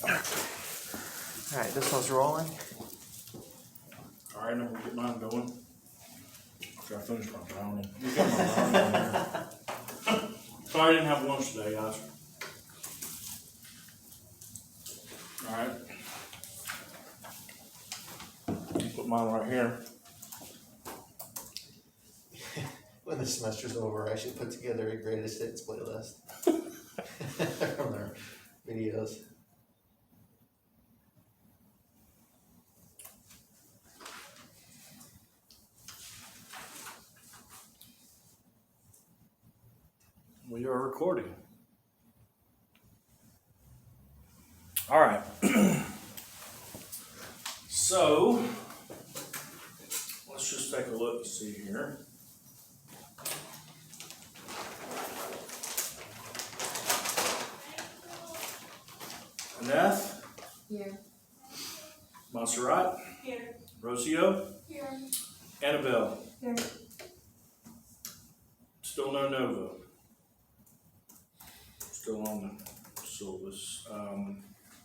All right, this one's rolling. All right, I'm gonna get mine going. After I finish my brownie. You got my brownie on there. Sorry I didn't have lunch today, guys. All right. Put mine right here. When the semester's over, I should put together a greatest hits playlist from their videos. We are recording. All right. So, let's just take a look and see here. Aneth, Here. Montserrat, Here. Rocio, Here. Annabelle. Here. Still no Nova. Still on the syllabus.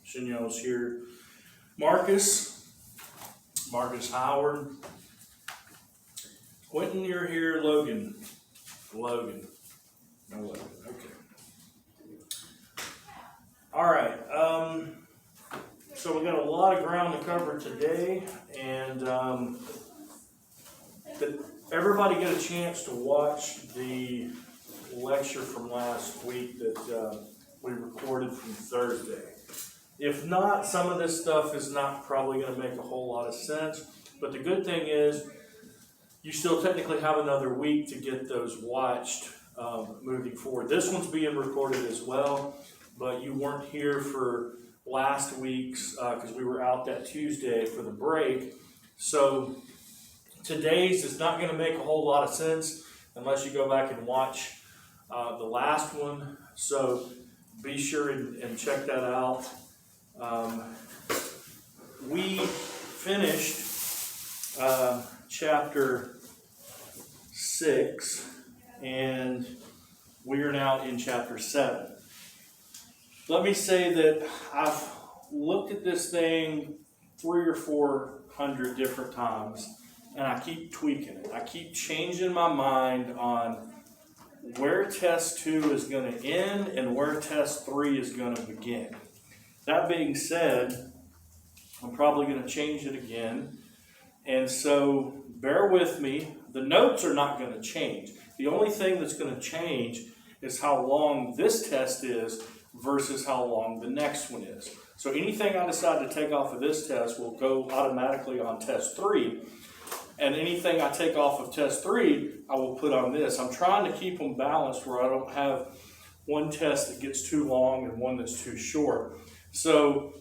Shinyel's here. Marcus Howard. Quentin, you're here. Logan. No Logan. Okay. All right. So we got a lot of ground to cover today, and did everybody get a chance to watch the lecture from last week that we recorded from Thursday? If not, some of this stuff is not probably going to make a whole lot of sense, but the good thing is you still technically have another week to get those watched moving forward. This one's being recorded as well, but you weren't here for last week's because we were out that Tuesday for the break. So today's is not going to make a whole lot of sense unless you go back and watch the last one. So be sure and check that out. We finished chapter 6, and we are now in chapter 7. Let me say that I've looked at this thing 300 or 400 different times, and I keep tweaking it. I keep changing my mind on where test 2 is going to end and where test 3 is going to begin. That being said, I'm probably going to change it again. And so bear with me. The notes are not going to change. The only thing that's going to change is how long this test is versus how long the next one is. So anything I decide to take off of this test will go automatically on test 3. And anything I take off of test 3, I will put on this. I'm trying to keep them balanced where I don't have one test that gets too long and one that's too short. So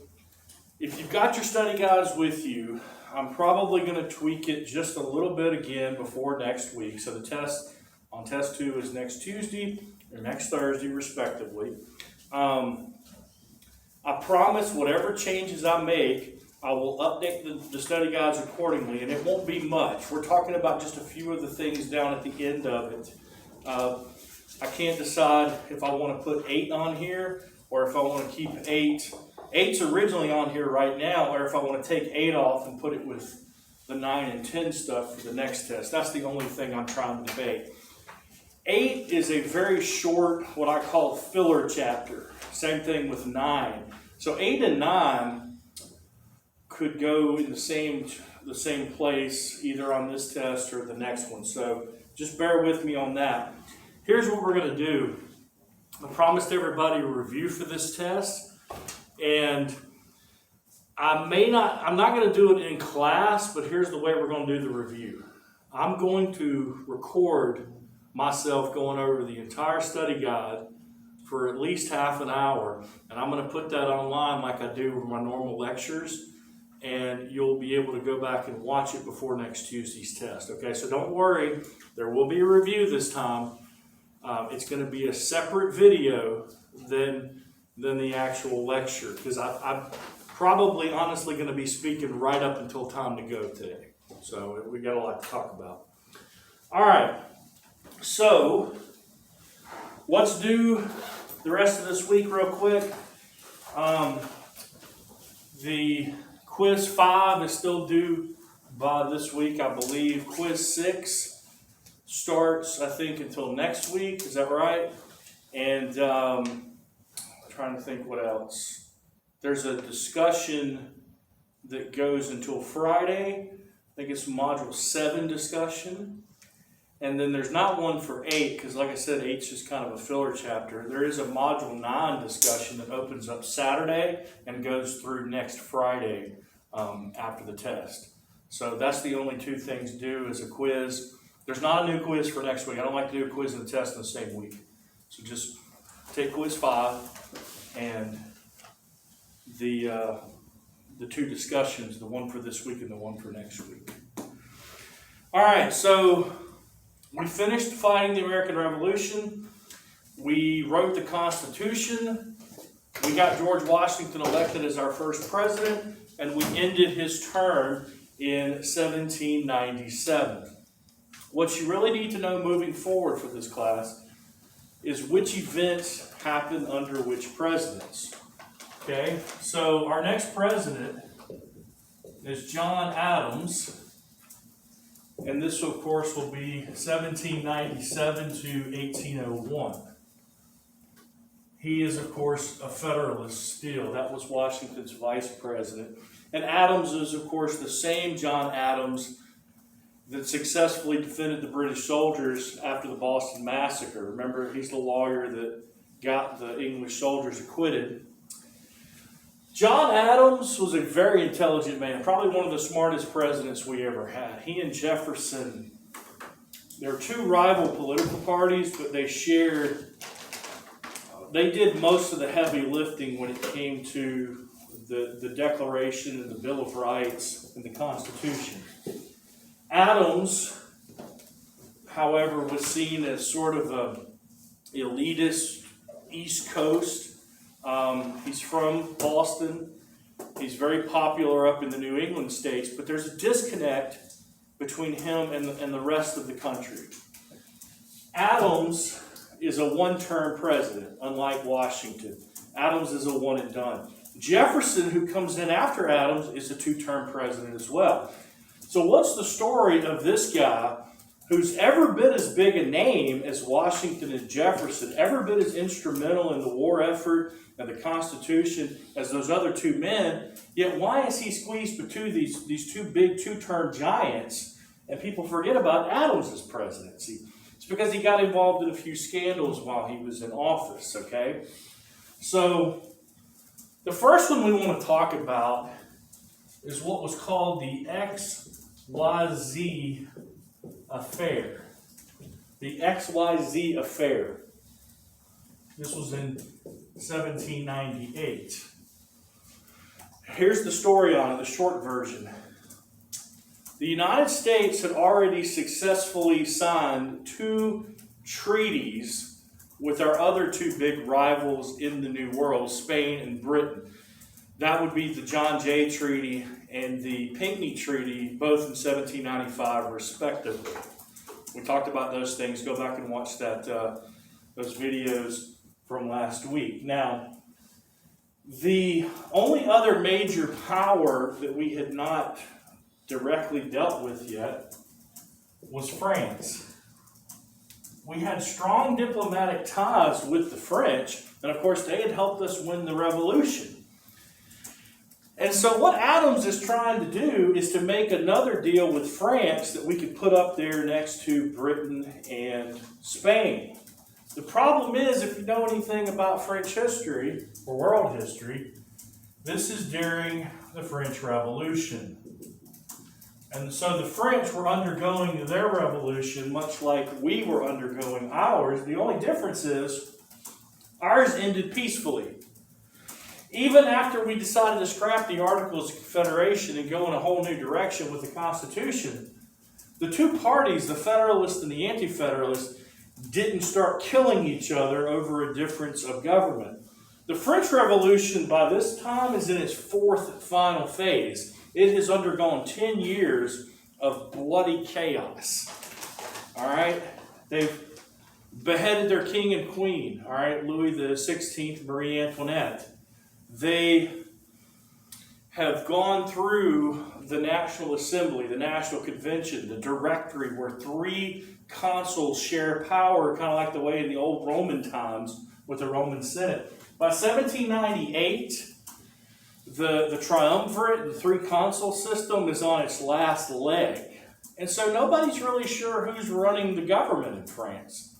if you've got your study guides with you, I'm probably going to tweak it just a little bit again before next week. So the test on test 2 is next Tuesday or next Thursday, respectively. I promise whatever changes I make, I will update the study guides accordingly, and it won't be much. We're talking about just a few of the things down at the end of it. I can't decide if I want to put 8 on here or if I want to keep 8. 8's originally on here right now, or if I want to take 8 off and put it with the 9 and 10 stuff for the next test. That's the only thing I'm trying to debate. 8 is a very short, what I call filler chapter. Same thing with 9. So 8 and 9 could go in the same place, either on this test or the next one. So just bear with me on that. Here's what we're going to do. I promised everybody a review for this test, and I'm not going to do it in class, but here's the way we're going to do the review. I'm going to record myself going over the entire study guide for at least half an hour, and I'm going to put that online like I do with my normal lectures, and you'll be able to go back and watch it before next Tuesday's test. Okay, so don't worry, there will be a review this time. It's going to be a separate video than the actual lecture, because I'm probably honestly going to be speaking right up until time to go today. So we got a lot to talk about. All right, so let's do the rest of this week real quick. The quiz 5 is still due by this week, I believe. Quiz 6 starts, I think, until next week. Is that right? And I'm trying to think what else. There's a discussion that goes until Friday. I think it's Module 7 discussion. And then there's not one for 8, because like I said, 8's just kind of a filler chapter. There is a Module 9 discussion that opens up Saturday and goes through next Friday after the test. So that's the only two things due is a quiz. There's not a new quiz for next week. I don't like to do a quiz and a test in the same week. So just take quiz 5 and the two discussions, the one for this week and the one for next week. All right, so we finished fighting the American Revolution. We wrote the Constitution. We got George Washington elected as our first president, and we ended his term in 1797. What you really need to know moving forward for this class is which events happened under which presidents. Okay, so our next president is John Adams. And this, of course, will be 1797 to 1801. He is, of course, a Federalist still. That was Washington's vice president. And Adams is, of course, the same John Adams that successfully defended the British soldiers after the Boston Massacre. Remember, he's the lawyer that got the English soldiers acquitted. John Adams was a very intelligent man, probably one of the smartest presidents we ever had. He and Jefferson, there were two rival political parties, but they did most of the heavy lifting when it came to the Declaration and the Bill of Rights and the Constitution. Adams, however, was seen as sort of an elitist East Coast. He's from Boston. He's very popular up in the New England states, but there's a disconnect between him and the rest of the country. Adams is a one-term president, unlike Washington. Adams is a one and done. Jefferson, who comes in after Adams, is a two-term president as well. So what's the story of this guy who's ever been as big a name as Washington and Jefferson, ever been as instrumental in the war effort and the Constitution as those other two men, yet why is he squeezed between these two big two-term giants, and people forget about Adams' presidency? It's because he got involved in a few scandals while he was in office, okay? So the first one we want to talk about is what was called the XYZ affair. The XYZ affair. This was in 1798. Here's the story on it, the short version. The United States had already successfully signed 2 treaties with our other 2 big rivals in the New World, Spain and Britain. That would be the John Jay Treaty and the Pinckney Treaty, both in 1795 respectively. We talked about those things. Go back and watch those videos from last week. Now, the only other major power that we had not directly dealt with yet was France. We had strong diplomatic ties with the French, and of course they had helped us win the revolution. And so what Adams is trying to do is to make another deal with France that we could put up there next to Britain and Spain. The problem is, if you know anything about French history, or world history, this is during the French Revolution. And so the French were undergoing their revolution much like we were undergoing ours. The only difference is ours ended peacefully. Even after we decided to scrap the Articles of Confederation and go in a whole new direction with the Constitution, the two parties, the Federalists and the Anti-Federalists, didn't start killing each other over a difference of government. The French Revolution by this time is in its 4th final phase. It has undergone 10 years of bloody chaos. All right? They've beheaded their king and queen. All right? Louis XVI, Marie Antoinette. They have gone through the National Assembly, the National Convention, the Directory, where 3 consuls share power, kind of like the way in the old Roman times with the Roman Senate. By 1798, the triumvirate, the 3 consul system is on its last leg. And so nobody's really sure who's running the government in France.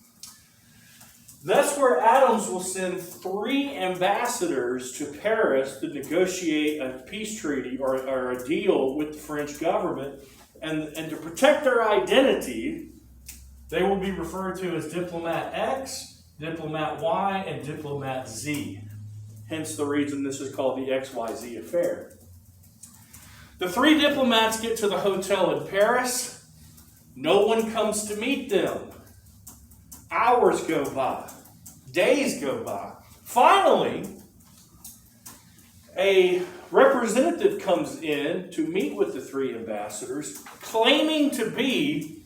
That's where Adams will send 3 ambassadors to Paris to negotiate a peace treaty or a deal with the French government. And to protect their identity, they will be referred to as Diplomat X, Diplomat Y, and Diplomat Z. Hence the reason this is called the XYZ affair. The 3 diplomats get to the hotel in Paris. No one comes to meet them. Hours go by. Days go by. Finally, a representative comes in to meet with the 3 ambassadors, claiming to be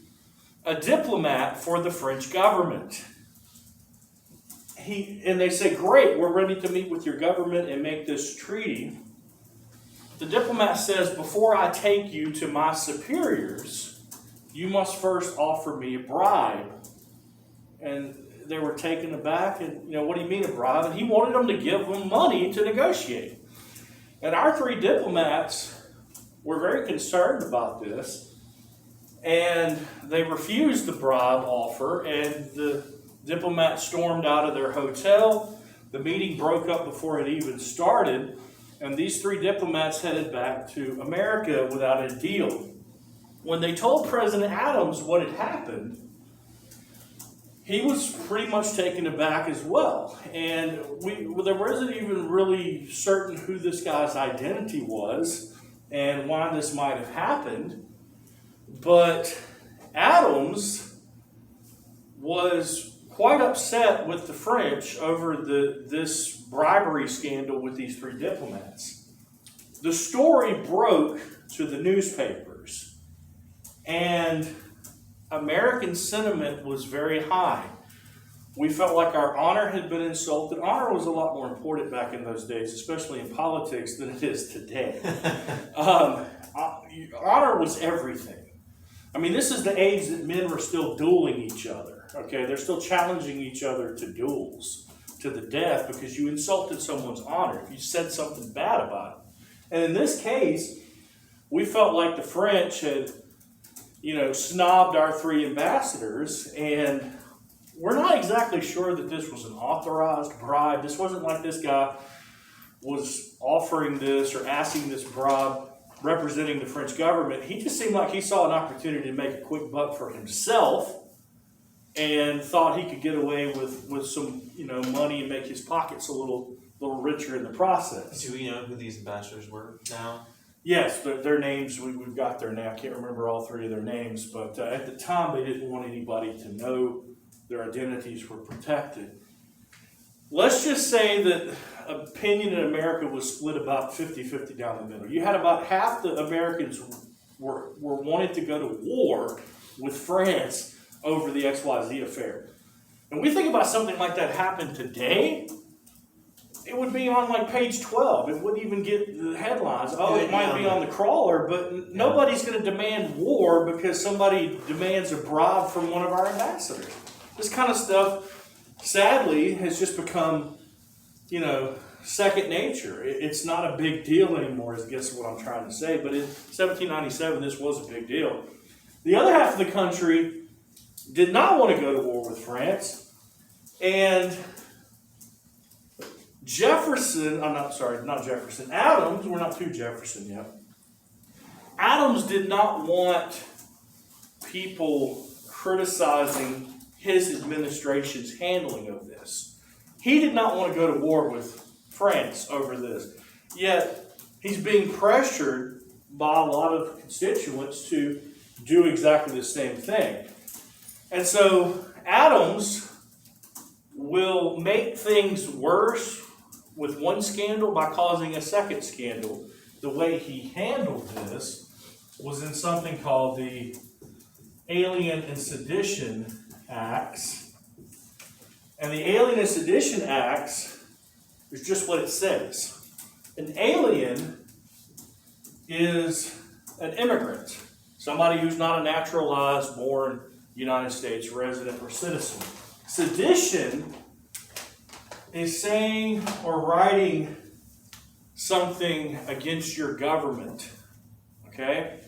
a diplomat for the French government. And they say, great, we're ready to meet with your government and make this treaty. The diplomat says, before I take you to my superiors, you must first offer me a bribe. And they were taken aback, and, what do you mean a bribe? And he wanted them to give them money to negotiate. And our 3 diplomats were very concerned about this, and they refused the bribe offer, and the diplomats stormed out of their hotel. The meeting broke up before it even started, and these 3 diplomats headed back to America without a deal. When they told President Adams what had happened, he was pretty much taken aback as well. And there wasn't even really certain who this guy's identity was and why this might have happened. But Adams was quite upset with the French over this bribery scandal with these 3 diplomats. The story broke to the newspapers, and American sentiment was very high. We felt like our honor had been insulted. Honor was a lot more important back in those days, especially in politics, than it is today. Honor was everything. I mean, this is the age that men were still dueling each other. Okay, they're still challenging each other to duels, to the death, because you insulted someone's honor, if you said something bad about it. And in this case, we felt like the French had snobbed our 3 ambassadors, and we're not exactly sure that this was an authorized bribe. This wasn't like this guy was offering this or asking this bribe representing the French government. He just seemed like he saw an opportunity to make a quick buck for himself and thought he could get away with some money and make his pockets a little richer in the process. Do we know who these ambassadors were now? Yes, their names, we've got their name. I can't remember all 3 of their names, but at the time they didn't want anybody to know their identities were protected. Let's just say that opinion in America was split about 50-50 down the middle. You had about half the Americans were wanting to go to war with France over the XYZ affair. And we think about something like that happen today, it would be on like page 12. It wouldn't even get the headlines. Oh, it might be on the crawler, but nobody's going to demand war because somebody demands a bribe from one of our ambassadors. This kind of stuff, sadly, has just become, second nature. It's not a big deal anymore, is I guess what I'm trying to say. But in 1797, this was a big deal. The other half of the country did not want to go to war with France. And Adams, we're not to Jefferson yet. Adams did not want people criticizing his administration's handling of this. He did not want to go to war with France over this. Yet, he's being pressured by a lot of constituents to do exactly the same thing. And so, Adams will make things worse with one scandal by causing a second scandal. The way he handled this was in something called the Alien and Sedition Acts. And the Alien and Sedition Acts is just what it says. An alien is an immigrant, somebody who's not a naturalized, born United States resident or citizen. Sedition is saying or writing something against your government. Okay?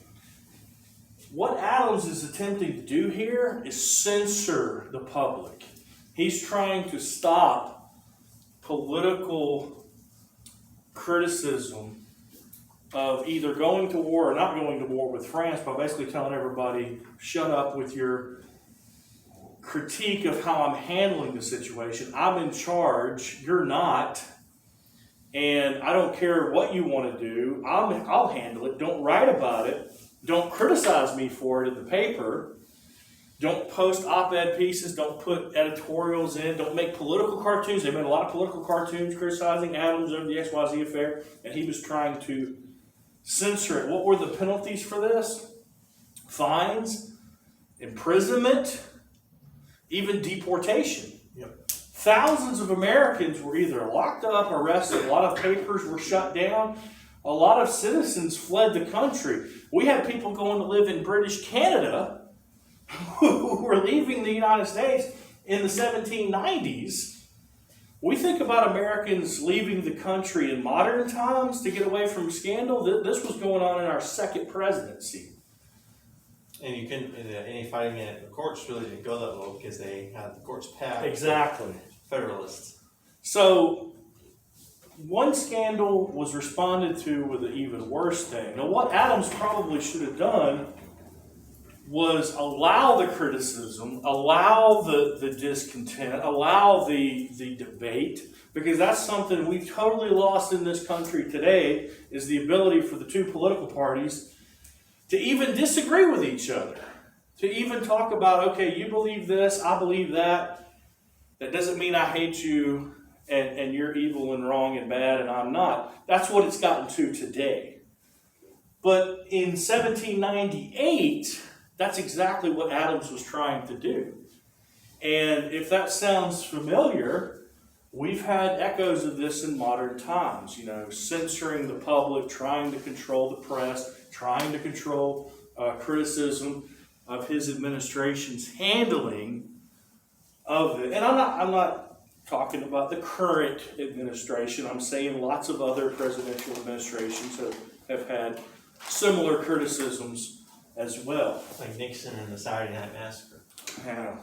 What Adams is attempting to do here is censor the public. He's trying to stop political criticism of either going to war or not going to war with France by basically telling everybody, shut up with your critique of how I'm handling the situation. I'm in charge, you're not, and I don't care what you want to do. I'll handle it. Don't write about it. Don't criticize me for it in the paper. Don't post op-ed pieces. Don't put editorials in. Don't make political cartoons. They made a lot of political cartoons criticizing Adams over the XYZ affair, and he was trying to censor it. What were the penalties for this? Fines, imprisonment, even deportation. Yep. Thousands of Americans were either locked up, arrested, a lot of papers were shut down, a lot of citizens fled the country. We had people going to live in British Canada who were leaving the United States in the 1790s. We think about Americans leaving the country in modern times to get away from scandal. This was going on in our second presidency. And you couldn't, any fighting at the courts really didn't go that low because they had the courts packed. Exactly. Federalists. So, one scandal was responded to with an even worse thing. Now, what Adams probably should have done was allow the criticism, allow the discontent, allow the debate, because that's something we've totally lost in this country today, is the ability for the two political parties to even disagree with each other, to even talk about, okay, you believe this, I believe that. That doesn't mean I hate you and you're evil and wrong and bad and I'm not. That's what it's gotten to today. But in 1798, that's exactly what Adams was trying to do. And if that sounds familiar, we've had echoes of this in modern times, censoring the public, trying to control the press, trying to control criticism of his administration's handling of it. And I'm not talking about the current administration. I'm saying lots of other presidential administrations have had similar criticisms as well. Like Nixon and the Saturday Night Massacre. Yeah.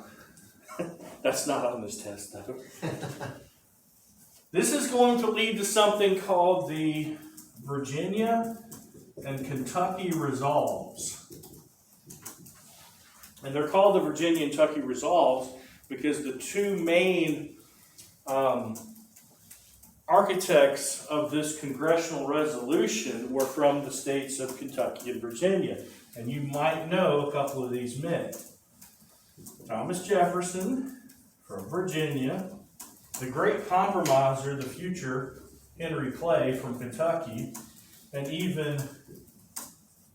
That's not on this test, though. This is going to lead to something called the Virginia and Kentucky Resolves. And they're called the Virginia and Kentucky Resolves because the two main architects of this congressional resolution were from the states of Kentucky and Virginia. And you might know a couple of these men. Thomas Jefferson from Virginia, the great compromiser, the future Henry Clay from Kentucky, and even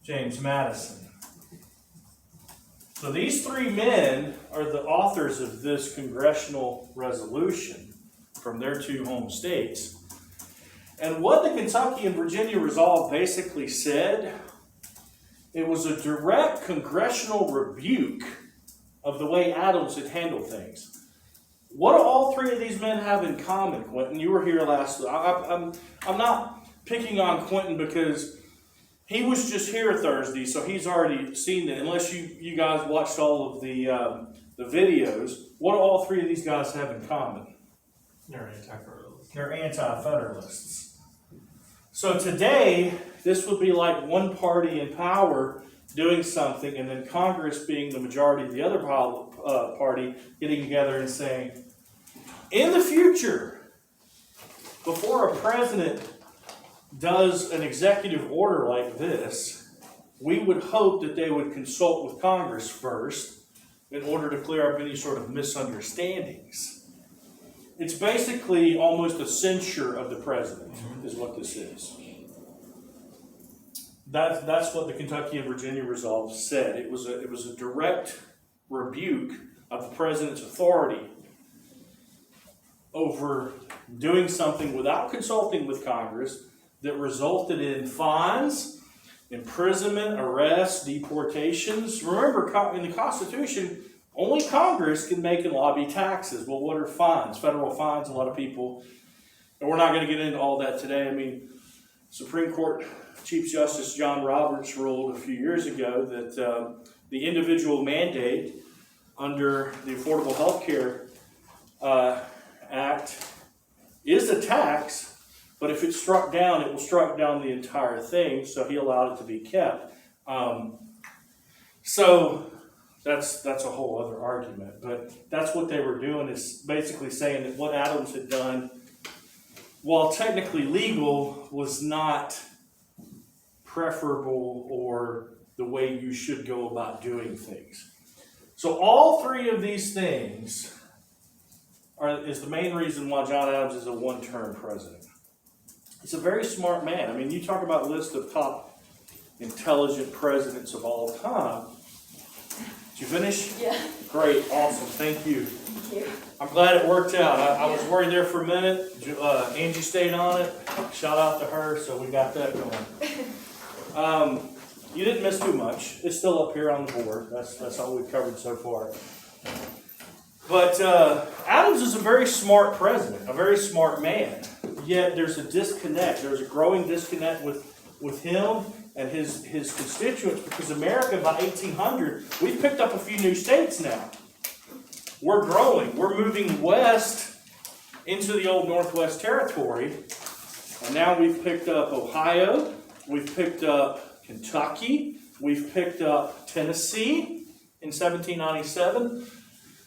James Madison. So these three men are the authors of this congressional resolution from their two home states. And what the Kentucky and Virginia Resolve basically said, it was a direct congressional rebuke of the way Adams had handled things. What do all three of these men have in common, Quentin? You were here last week. I'm not picking on Quentin because he was just here Thursday, so he's already seen it. Unless you guys watched all of the videos, what do all three of these guys have in common? They're anti-federalists. They're anti-federalists. So today, this would be like one party in power doing something, and then Congress being the majority of the other party getting together and saying, in the future, before a president does an executive order like this, we would hope that they would consult with Congress first in order to clear up any sort of misunderstandings. It's basically almost a censure of the president, is what this is. That's what the Kentucky and Virginia Resolve said. It was a direct rebuke of the president's authority over doing something without consulting with Congress that resulted in fines, imprisonment, arrests, deportations. Remember, in the Constitution, only Congress can make and lobby taxes. Well, what are fines? Federal fines, a lot of people, and we're not going to get into all that today. I mean, Supreme Court Chief Justice John Roberts ruled a few years ago that the individual mandate under the Affordable Health Care Act is a tax, but if it's struck down, it will strike down the entire thing, so he allowed it to be kept. So that's a whole other argument, but that's what they were doing, is basically saying that what Adams had done, while technically legal, was not preferable or the way you should go about doing things. So all three of these things is the main reason why John Adams is a one-term president. He's a very smart man. I mean, you talk about a list of top intelligent presidents of all time. Did you finish? Yeah. Great, awesome, thank you. Thank you. I'm glad it worked out. I was worried there for a minute. Angie stayed on it. Shout out to her, so we got that going. You didn't miss too much. It's still up here on the board. That's all we've covered so far. But Adams is a very smart president, a very smart man. Yet there's a disconnect. There's a growing disconnect with him and his constituents, because America, by 1800, we've picked up a few new states now. We're growing. We're moving west into the old Northwest Territory. And now we've picked up Ohio. We've picked up Kentucky. We've picked up Tennessee in 1797.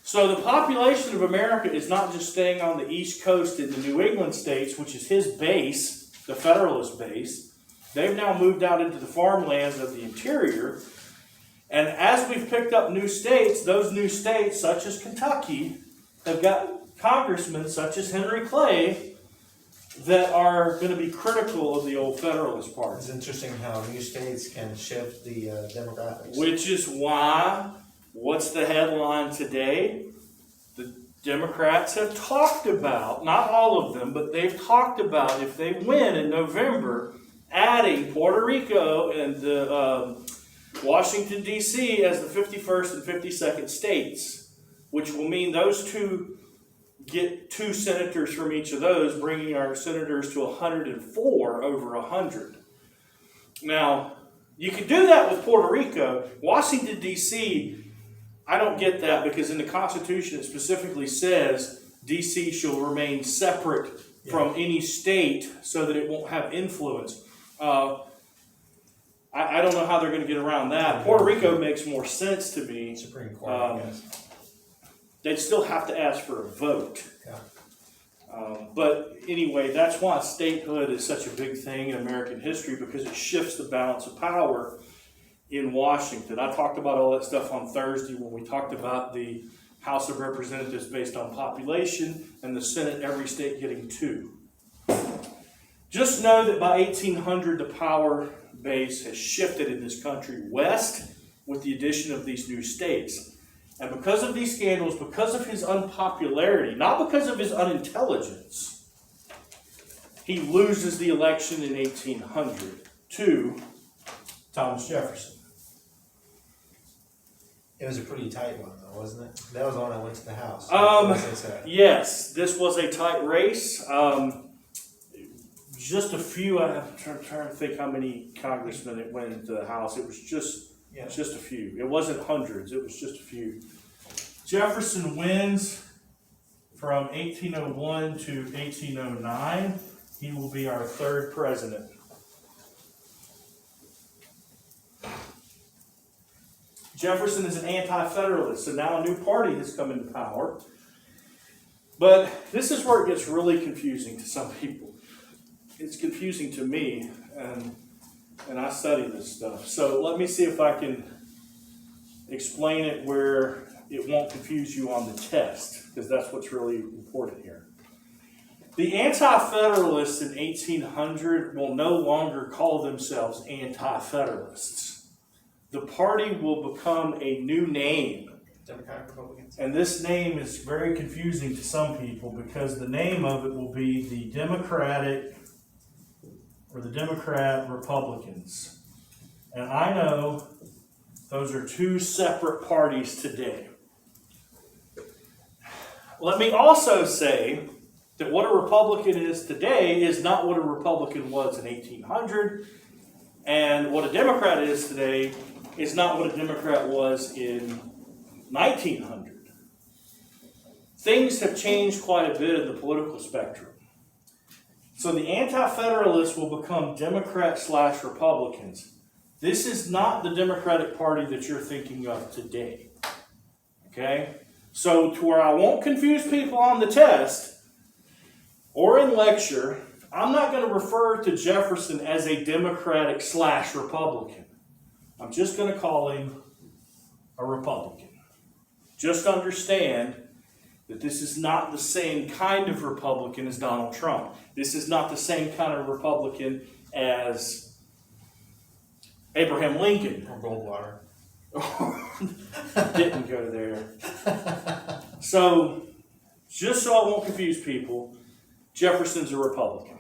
So the population of America is not just staying on the East Coast in the New England states, which is his base, the Federalist base. They've now moved out into the farmlands of the interior. And as we've picked up new states, those new states, such as Kentucky, have got congressmen such as Henry Clay that are going to be critical of the old Federalist Party. It's interesting how new states can shift the demographics. Which is why, what's the headline today? The Democrats have talked about, not all of them, but they've talked about, if they win in November, adding Puerto Rico and the Washington, D.C. as the 51st and 52nd states, which will mean those two get 2 senators from each of those, bringing our senators to 104 over 100. Now, you can do that with Puerto Rico. Washington, D.C., I don't get that, because in the Constitution it specifically says D.C. shall remain separate from any state so that it won't have influence. I don't know how they're going to get around that. Puerto Rico makes more sense to me. Supreme Court, I guess. They'd still have to ask for a vote. Yeah. But anyway, that's why statehood is such a big thing in American history, because it shifts the balance of power in Washington. I talked about all that stuff on Thursday when we talked about the House of Representatives based on population and the Senate, every state getting 2. Just know that by 1800, the power base has shifted in this country west with the addition of these new states. And because of these scandals, because of his unpopularity, not because of his unintelligence, he loses the election in 1800 to Thomas Jefferson. It was a pretty tight one, though, wasn't it? That was the one that went to the House. Yes, this was a tight race. Just a few. I'm trying to think how many congressmen it went into the House. It was just a few. It wasn't hundreds. It was just a few. Jefferson wins from 1801 to 1809. He will be our 3rd president. Jefferson is an anti-federalist, so now a new party has come into power. But this is where it gets really confusing to some people. It's confusing to me, and I study this stuff. So let me see if I can explain it where it won't confuse you on the test, because that's what's really important here. The anti-federalists in 1800 will no longer call themselves anti-federalists. The party will become a new name. Democratic Republicans. And this name is very confusing to some people, because the name of it will be the Democrat Republicans. And I know those are two separate parties today. Let me also say that what a Republican is today is not what a Republican was in 1800, and what a Democrat is today is not what a Democrat was in 1900. Things have changed quite a bit in the political spectrum. So the anti-federalists will become Democrat/Republicans. This is not the Democratic Party that you're thinking of today. Okay? So to where I won't confuse people on the test or in lecture, I'm not going to refer to Jefferson as a Democratic/Republican. I'm just going to call him a Republican. Just understand that this is not the same kind of Republican as Donald Trump. This is not the same kind of Republican as Abraham Lincoln. Or Goldwater. Didn't go there. So, just so I won't confuse people, Jefferson's a Republican.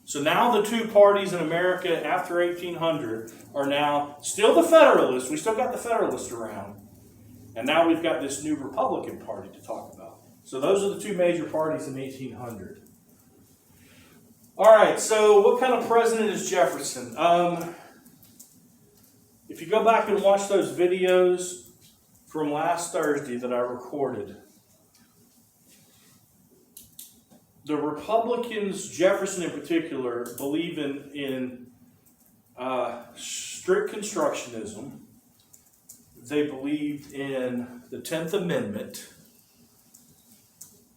So now the two parties in America after 1800 are now still the Federalists. We still got the Federalists around. And now we've got this new Republican Party to talk about. So those are the two major parties in 1800. All right, so what kind of president is Jefferson? If you go back and watch those videos from last Thursday that I recorded, the Republicans, Jefferson in particular, believe in strict constructionism. They believed in the 10th Amendment.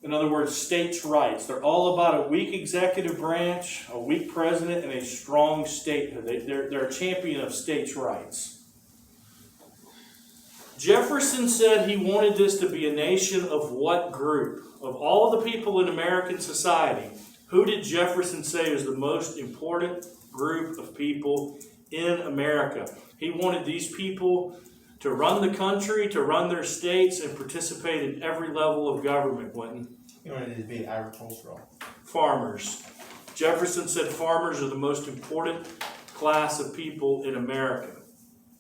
In other words, states' rights. They're all about a weak executive branch, a weak president, and a strong statehood. They're a champion of states' rights. Jefferson said he wanted this to be a nation of what group? Of all of the people in American society, who did Jefferson say is the most important group of people in America? He wanted these people to run the country, to run their states, and participate in every level of government, Quentin. You wanted it to be agricultural. Farmers. Jefferson said farmers are the most important class of people in America.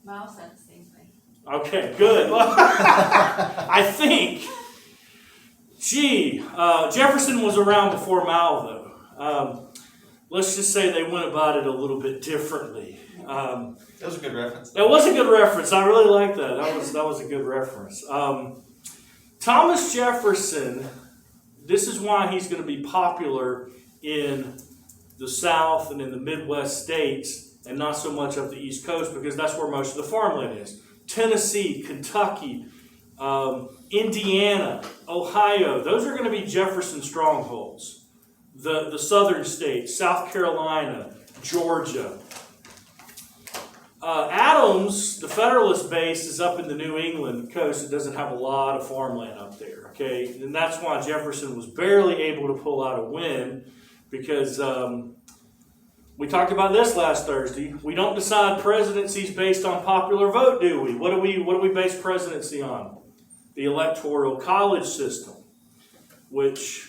Miles said the same thing. Okay, good. I think, Jefferson was around before Mao, though. Let's just say they went about it a little bit differently. That was a good reference. That was a good reference. I really like that. That was a good reference. Thomas Jefferson, this is why he's going to be popular in the South and in the Midwest states and not so much up the East Coast, because that's where most of the farmland is. Tennessee, Kentucky, Indiana, Ohio, those are going to be Jefferson strongholds. The southern states, South Carolina, Georgia. Adams, the Federalist base, is up in the New England coast. It doesn't have a lot of farmland up there, okay? And that's why Jefferson was barely able to pull out a win, because we talked about this last Thursday. We don't decide presidencies based on popular vote, do we? What do we base presidency on? The Electoral College system, which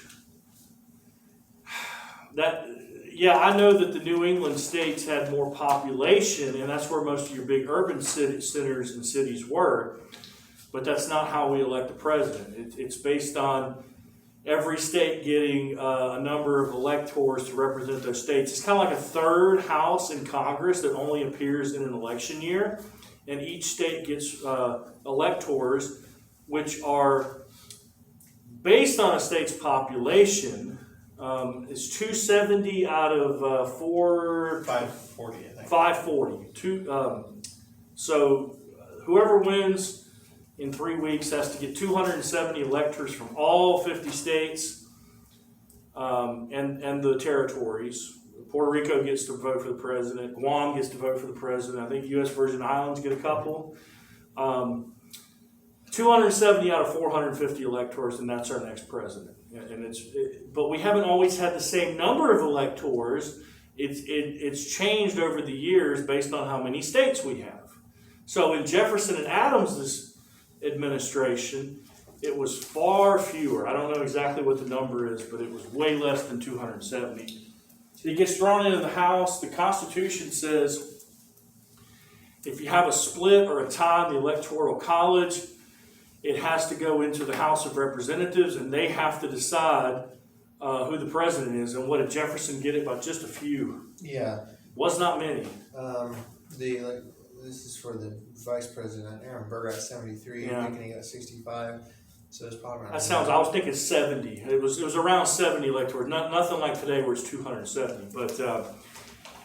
I know that the New England states had more population, and that's where most of your big urban centers and cities were, but that's not how we elect a president. It's based on every state getting a number of electors to represent those states. It's kind of like a third house in Congress that only appears in an election year, and each state gets electors, which are based on a state's population. It's 270 out of 540, I think. 540. So whoever wins in 3 weeks has to get 270 electors from all 50 states and the territories. Puerto Rico gets to vote for the president. Guam gets to vote for the president. I think U.S. Virgin Islands get a couple. 270 out of 450 electors, and that's our next president. And but we haven't always had the same number of electors. It's changed over the years based on how many states we have. So in Jefferson and Adams' administration, it was far fewer. I don't know exactly what the number is, but it was way less than 270. It gets thrown into the House. The Constitution says if you have a split or a tie in the Electoral College, it has to go into the House of Representatives, and they have to decide who the president is. And what did Jefferson get it by? Just a few. Yeah, Was not many. this is for the vice president, Aaron Burr got 73, Yeah. Lincoln got 65, so it's probably around. That sounds. I was thinking 70. It was around 70 electors. Nothing like today where it's 270. But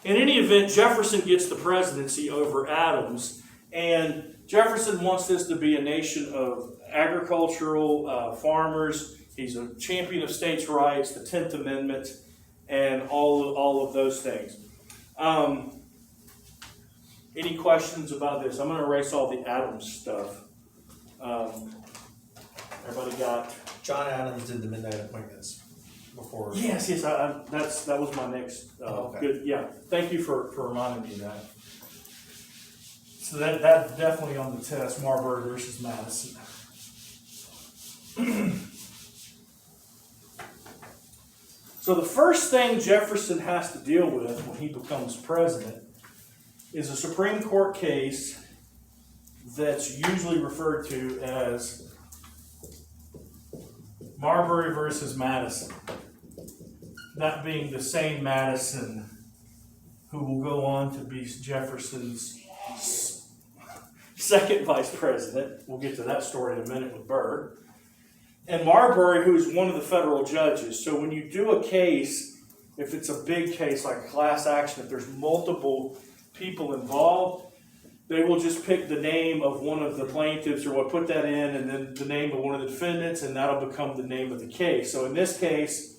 in any event, Jefferson gets the presidency over Adams, and Jefferson wants this to be a nation of agricultural farmers. He's a champion of states' rights, the 10th Amendment, and all of those things. Any questions about this? I'm going to erase all the Adams stuff. Everybody got? John Adams did the midnight appointments before. Yes. That was my next. Okay. Good. Yeah. Thank you for reminding me of that. So that's definitely on the test. Marbury versus Madison. So the first thing Jefferson has to deal with when he becomes president is a Supreme Court case that's usually referred to as Marbury versus Madison. That being the same Madison who will go on to be Jefferson's second vice president. We'll get to that story in a minute with Burr. And Marbury, who is one of the federal judges. So when you do a case, if it's a big case like a class action, if there's multiple people involved, they will just pick the name of one of the plaintiffs or what put that in, and then the name of one of the defendants, and that'll become the name of the case. So in this case,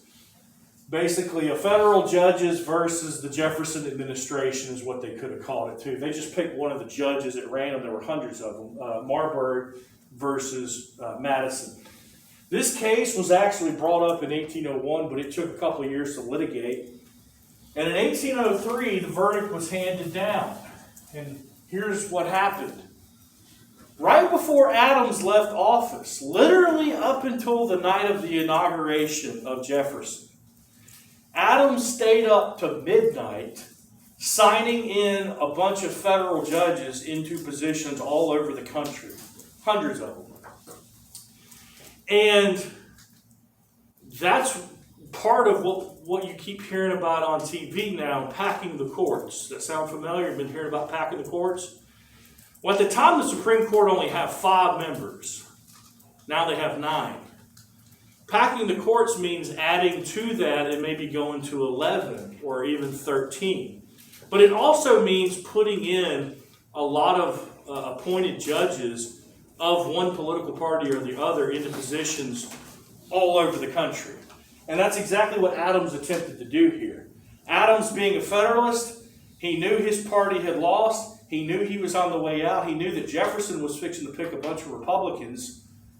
basically a federal judges versus the Jefferson administration is what they could have called it too. They just picked one of the judges at random. There were hundreds of them. Marbury versus Madison. This case was actually brought up in 1801, but it took a couple of years to litigate. And in 1803, the verdict was handed down. And here's what happened. Right before Adams left office, literally up until the night of the inauguration of Jefferson, Adams stayed up to midnight signing in a bunch of federal judges into positions all over the country. Hundreds of them. And that's part of what you keep hearing about on TV now, packing the courts. That sound familiar? You've been hearing about packing the courts? Well, at the time, the Supreme Court only had 5 members. Now they have 9. Packing the courts means adding to that and maybe going to 11 or even 13. But it also means putting in a lot of appointed judges of one political party or the other into positions all over the country. And that's exactly what Adams attempted to do here. Adams, being a Federalist, he knew his party had lost. He knew he was on the way out. He knew that Jefferson was fixing to pick a bunch of Republicans.